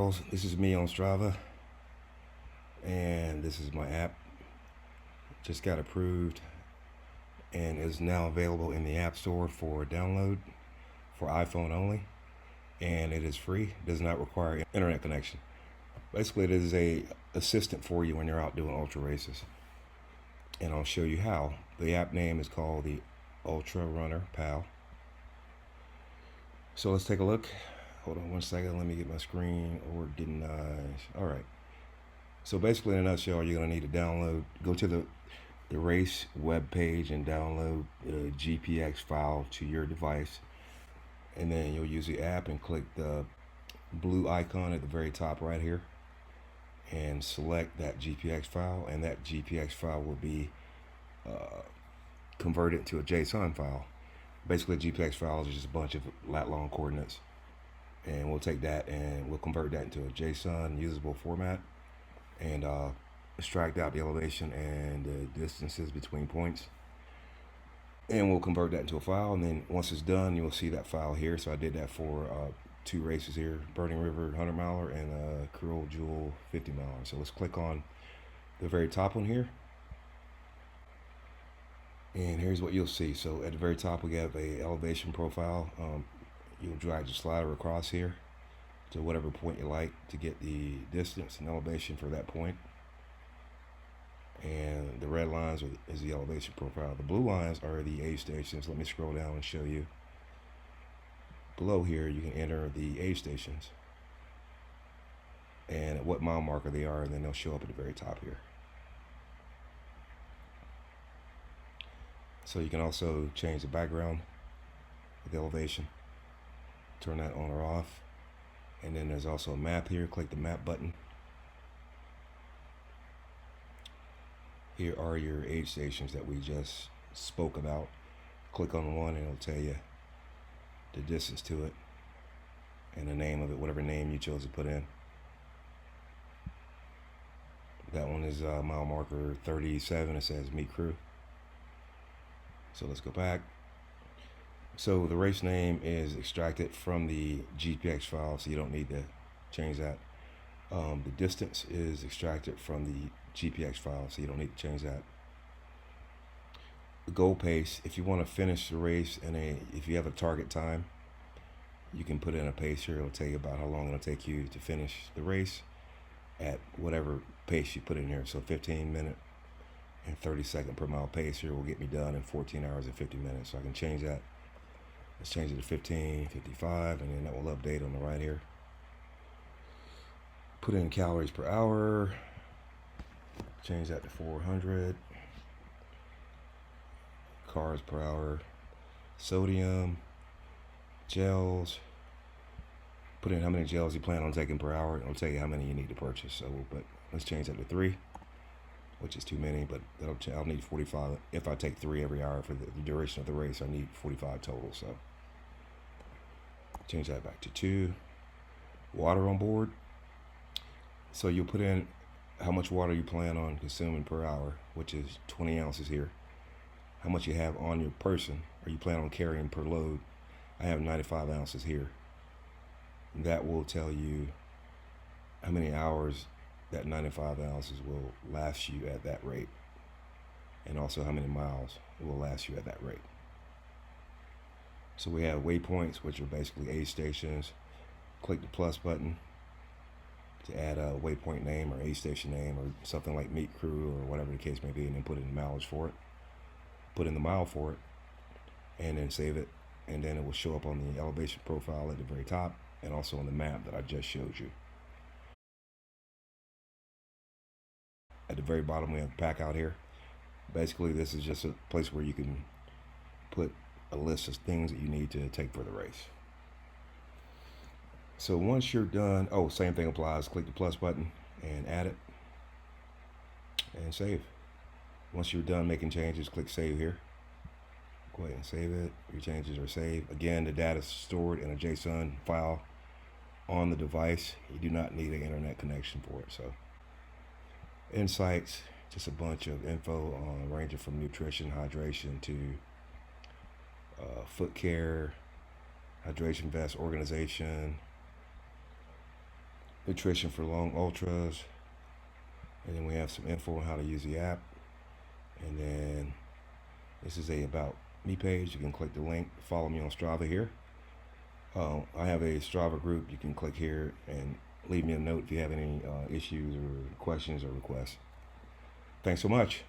This is me on Strava, and this is my app. Just got approved and is now available in the App Store for download for iPhone only, and it is free. It does not require internet connection. Basically, it is a assistant for you when you're out doing ultra races, and I'll show you how. The app name is called the Ultra Runner Pal. So let's take a look. Hold on one second. Let me get my screen organized. All right. So basically, in a nutshell, you're going to need to go to the race web page and download the GPX file to your device. And then you'll use the app and click the blue icon at the very top right here and select that GPX file. And that GPX file will be converted to a JSON file. Basically, GPX files are just a bunch of lat-long coordinates. And we'll take that and we'll convert that into a JSON usable format and extract out the elevation and the distances between points. And we'll convert that into a file. And then once it's done, you'll see that file here. So I did that for 2 races here, Burning River 100 miler and Cruel Jewel 50 miler. So let's click on the very top one here. And here's what you'll see. So at the very top, we have a elevation profile. You'll drag the slider across here to whatever point you like to get the distance and elevation for that point. And the red lines is the elevation profile. The blue lines are the aid stations. Let me scroll down and show you. Below here, you can enter the aid stations and what mile marker they are, and then they'll show up at the very top here. So you can also change the background with the elevation, turn that on or off. And then there's also a map here. Click the map button. Here are your aid stations that we just spoke about. Click on one and it'll tell you the distance to it and the name of it, whatever name you chose to put in. That one is mile marker 37. It says meet crew. So let's go back. So the race name is extracted from the GPX file, so you don't need to change that. The distance is extracted from the GPX file, so you don't need to change that. The goal pace, if you want to finish the race if you have a target time, you can put in a pace here. It'll tell you about how long it'll take you to finish the race at whatever pace you put in here. So 15-minute and 30-second per mile pace here will get me done in 14 hours and 50 minutes. So I can change that. Let's change it to 15, 55, and then that will update on the right here. Put in calories per hour. Change that to 400. Carbs per hour. Sodium. Gels. Put in how many gels you plan on taking per hour. It'll tell you how many you need to purchase. So, but let's change that to 3, which is too many, but I'll need 45. If I take 3 every hour for the duration of the race, I need 45 total. So change that back to 2. Water on board. So you'll put in how much water you plan on consuming per hour, which is 20 ounces here. How much you have on your person, or you plan on carrying per load. I have 95 ounces here. That will tell you how many hours that 95 ounces will last you at that rate, and also how many miles it will last you at that rate. So we have waypoints, which are basically aid stations. Click the plus button to add a waypoint name or aid station name or something like meet crew or whatever the case may be, and then put in the mileage for it. Put in the mile for it, and then save it, and then it will show up on the elevation profile at the very top and also on the map that I just showed you. At the very bottom, we have pack out here. Basically, this is just a place where you can put a list of things that you need to take for the race. So once you're done, same thing applies. Click the plus button and add it and save. Once you're done making changes, click save here. Go ahead and save it. Your changes are saved. Again, the data is stored in a JSON file on the device. You do not need an internet connection for it. So insights, just a bunch of info on ranging from nutrition, hydration to foot care, hydration vest organization, nutrition for long ultras, and then we have some info on how to use the app. And then this is a about me page. You can click the link, follow me on Strava here. I have a Strava group. You can click here and leave me a note if you have any issues or questions or requests. Thanks so much.